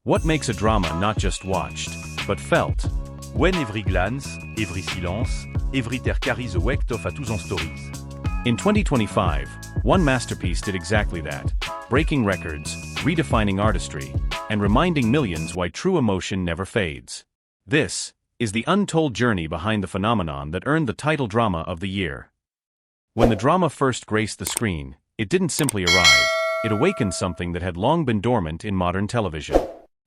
What makes a drama not just watched, but felt? When every glance, every silence, every terre carries a weight of a thousand stories. In 2025, one masterpiece did exactly that, breaking records, redefining artistry, and reminding millions why true emotion never fades. This is the untold journey behind the phenomenon that earned the title Drama of the Year. When the drama first graced the screen, it didn't simply arrive, it awakened something that had long been dormant in modern television.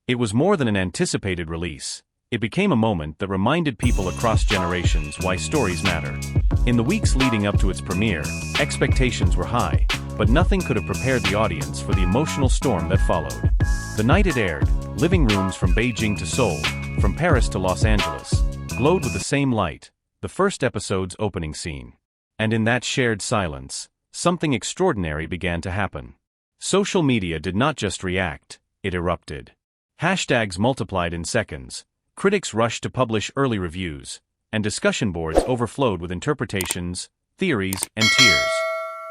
It was more than an anticipated release. It became a moment that reminded people across generations why stories matter. In the weeks leading up to its premiere, expectations were high, but nothing could have prepared the audience for the emotional storm that followed. The night it aired, living rooms from Beijing to Seoul, from Paris to Los Angeles, glowed with the same light, the first episode's opening scene. And in that shared silence, something extraordinary began to happen. Social media did not just react, it erupted. Hashtags multiplied in seconds, critics rushed to publish early reviews, and discussion boards overflowed with interpretations, theories, and tears.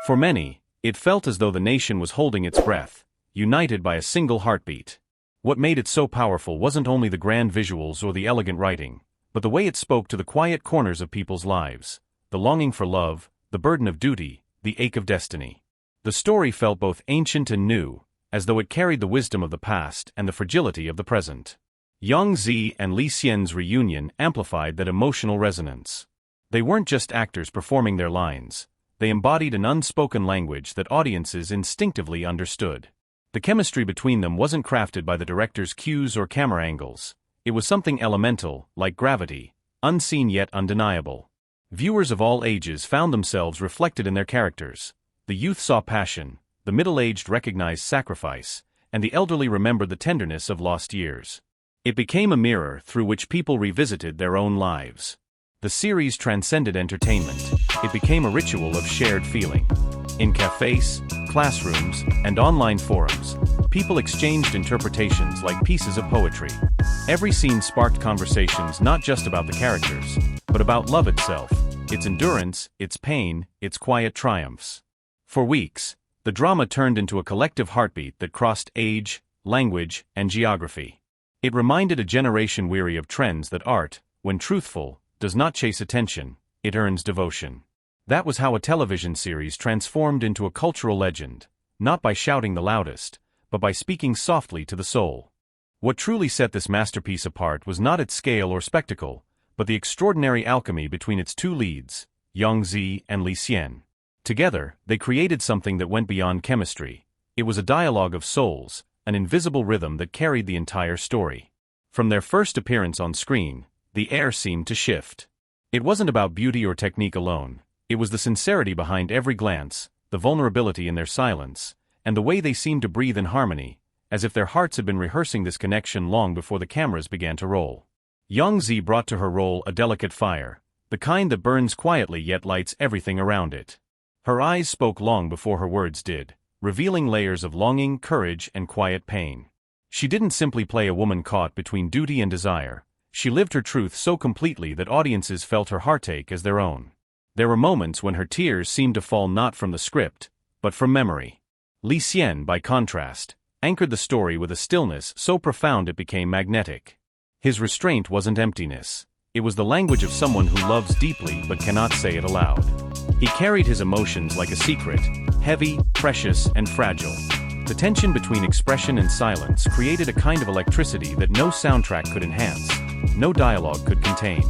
For many, it felt as though the nation was holding its breath, united by a single heartbeat. What made it so powerful wasn't only the grand visuals or the elegant writing, but the way it spoke to the quiet corners of people's lives, the longing for love, the burden of duty, the ache of destiny. The story felt both ancient and new, as though it carried the wisdom of the past and the fragility of the present. Yang Zi and Li Xian's reunion amplified that emotional resonance. They weren't just actors performing their lines, they embodied an unspoken language that audiences instinctively understood. The chemistry between them wasn't crafted by the director's cues or camera angles. It was something elemental, like gravity, unseen yet undeniable. Viewers of all ages found themselves reflected in their characters. The youth saw passion, the middle-aged recognized sacrifice, and the elderly remembered the tenderness of lost years. It became a mirror through which people revisited their own lives. The series transcended entertainment. It became a ritual of shared feeling. In cafes, classrooms, and online forums, people exchanged interpretations like pieces of poetry. Every scene sparked conversations not just about the characters, but about love itself, its endurance, its pain, its quiet triumphs. For weeks, the drama turned into a collective heartbeat that crossed age, language, and geography. It reminded a generation weary of trends that art, when truthful, does not chase attention, it earns devotion. That was how a television series transformed into a cultural legend, not by shouting the loudest, but by speaking softly to the soul. What truly set this masterpiece apart was not its scale or spectacle, but the extraordinary alchemy between its two leads, Yang Zi and Li Xian. Together, they created something that went beyond chemistry. It was a dialogue of souls, an invisible rhythm that carried the entire story. From their first appearance on screen, the air seemed to shift. It wasn't about beauty or technique alone. It was the sincerity behind every glance, the vulnerability in their silence, and the way they seemed to breathe in harmony, as if their hearts had been rehearsing this connection long before the cameras began to roll. Yang Zi brought to her role a delicate fire, the kind that burns quietly yet lights everything around it. Her eyes spoke long before her words did, revealing layers of longing, courage, and quiet pain. She didn't simply play a woman caught between duty and desire. She lived her truth so completely that audiences felt her heartache as their own. There were moments when her tears seemed to fall not from the script, but from memory. Li Xian, by contrast, anchored the story with a stillness so profound it became magnetic. His restraint wasn't emptiness. It was the language of someone who loves deeply but cannot say it aloud. He carried his emotions like a secret, heavy, precious, and fragile. The tension between expression and silence created a kind of electricity that no soundtrack could enhance, no dialogue could contain.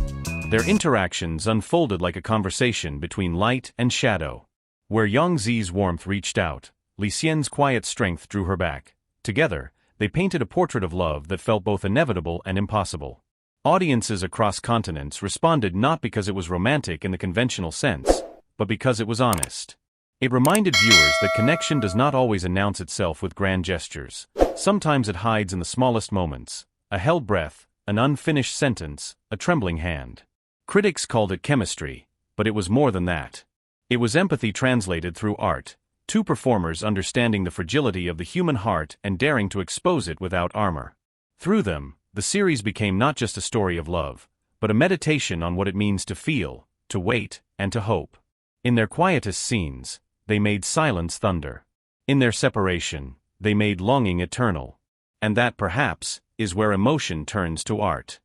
Their interactions unfolded like a conversation between light and shadow. Where Yang Zi's warmth reached out, Li Xian's quiet strength drew her back. Together, they painted a portrait of love that felt both inevitable and impossible. Audiences across continents responded not because it was romantic in the conventional sense, but because it was honest. It reminded viewers that connection does not always announce itself with grand gestures. Sometimes it hides in the smallest moments, a held breath, an unfinished sentence, a trembling hand. Critics called it chemistry, but it was more than that. It was empathy translated through art, two performers understanding the fragility of the human heart and daring to expose it without armor. Through them, the series became not just a story of love, but a meditation on what it means to feel, to wait, and to hope. In their quietest scenes, they made silence thunder. In their separation, they made longing eternal. And that, perhaps, is where emotion turns to art.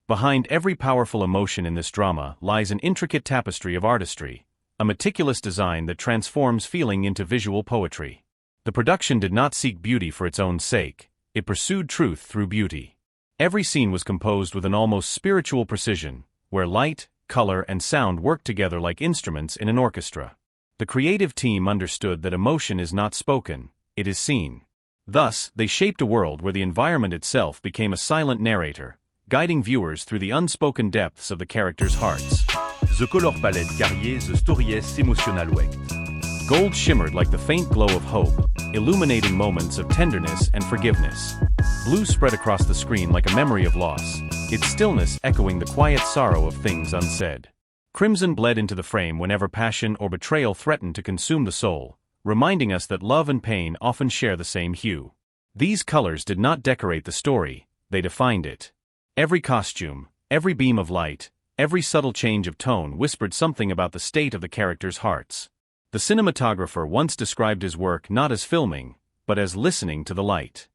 Behind every powerful emotion in this drama lies an intricate tapestry of artistry, a meticulous design that transforms feeling into visual poetry. The production did not seek beauty for its own sake, it pursued truth through beauty. Every scene was composed with an almost spiritual precision, where light, color, and sound worked together like instruments in an orchestra. The creative team understood that emotion is not spoken, it is seen. Thus, they shaped a world where the environment itself became a silent narrator, guiding viewers through the unspoken depths of the characters' hearts. The color palette carriait the story's emotional weight. Gold shimmered like the faint glow of hope, illuminating moments of tenderness and forgiveness. Blue spread across the screen like a memory of loss, its stillness echoing the quiet sorrow of things unsaid. Crimson bled into the frame whenever passion or betrayal threatened to consume the soul, reminding us that love and pain often share the same hue. These colors did not decorate the story, they defined it. Every costume, every beam of light, every subtle change of tone whispered something about the state of the characters' hearts. The cinematographer once described his work not as filming, but as listening to the light.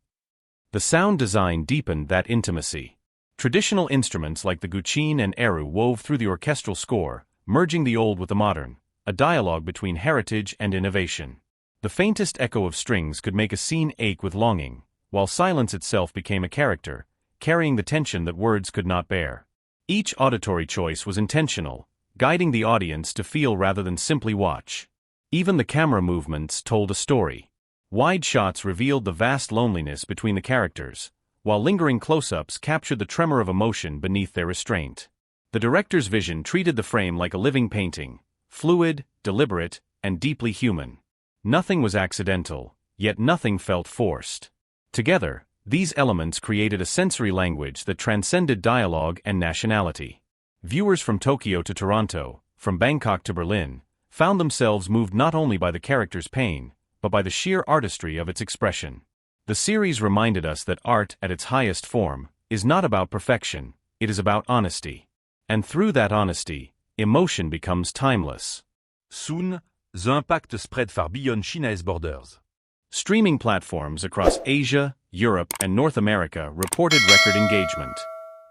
The sound design deepened that intimacy. Traditional instruments like the guqin and eru wove through the orchestral score, merging the old with the modern, a dialogue between heritage and innovation. The faintest echo of strings could make a scene ache with longing, while silence itself became a character, carrying the tension that words could not bear. Each auditory choice was intentional, guiding the audience to feel rather than simply watch. Even the camera movements told a story. Wide shots revealed the vast loneliness between the characters, while lingering close-ups captured the tremor of emotion beneath their restraint. The director's vision treated the frame like a living painting, fluid, deliberate, and deeply human. Nothing was accidental, yet nothing felt forced. Together, these elements created a sensory language that transcended dialogue and nationality. Viewers from Tokyo to Toronto, from Bangkok to Berlin, found themselves moved not only by the character's pain, but by the sheer artistry of its expression. The series reminded us that art, at its highest form, is not about perfection, it is about honesty. And through that honesty, emotion becomes timeless. Soon, the impact spread far beyond China's borders. Streaming platforms across Asia, Europe, and North America reported record engagement.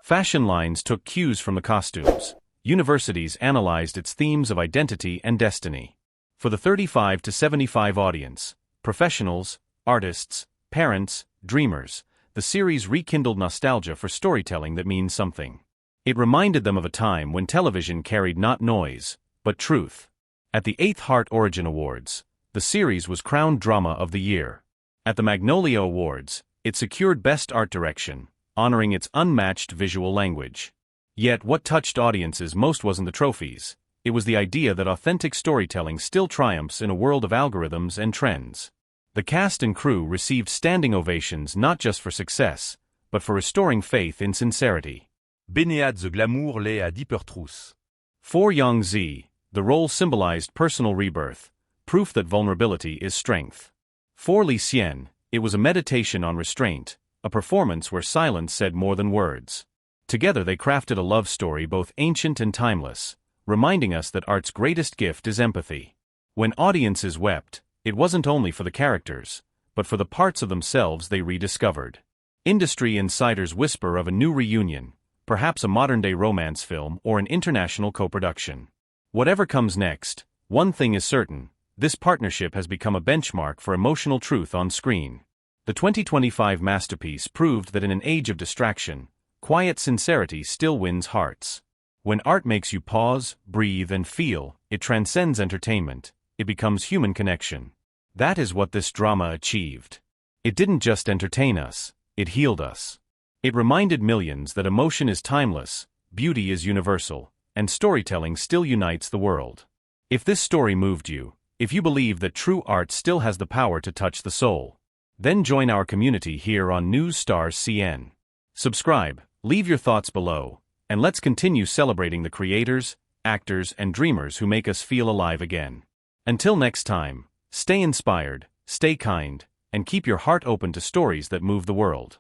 Fashion lines took cues from the costumes. Universities analyzed its themes of identity and destiny. For the 35 to 75 audience, professionals, artists, parents, dreamers, the series rekindled nostalgia for storytelling that means something. It reminded them of a time when television carried not noise, but truth. At the 8th Heart Origin Awards, the series was crowned Drama of the Year. At the Magnolia Awards, it secured Best Art Direction, honoring its unmatched visual language. Yet what touched audiences most wasn't the trophies, it was the idea that authentic storytelling still triumphs in a world of algorithms and trends. The cast and crew received standing ovations not just for success, but for restoring faith in sincerity. Baignade the glamour lay à deeper truths. For Yang Zi, the role symbolized personal rebirth, proof that vulnerability is strength. For Li Xian, it was a meditation on restraint, a performance where silence said more than words. Together they crafted a love story both ancient and timeless, reminding us that art's greatest gift is empathy. When audiences wept, it wasn't only for the characters, but for the parts of themselves they rediscovered. Industry insiders whisper of a new reunion, perhaps a modern-day romance film or an international co-production. Whatever comes next, one thing is certain, this partnership has become a benchmark for emotional truth on screen. The 2025 masterpiece proved that in an age of distraction, quiet sincerity still wins hearts. When art makes you pause, breathe, and feel, it transcends entertainment, it becomes human connection. That is what this drama achieved. It didn't just entertain us, it healed us. It reminded millions that emotion is timeless, beauty is universal, and storytelling still unites the world. If this story moved you, if you believe that true art still has the power to touch the soul, then join our community here on News Stars Xian. Subscribe, leave your thoughts below, and let's continue celebrating the creators, actors, and dreamers who make us feel alive again. Until next time, stay inspired, stay kind, and keep your heart open to stories that move the world.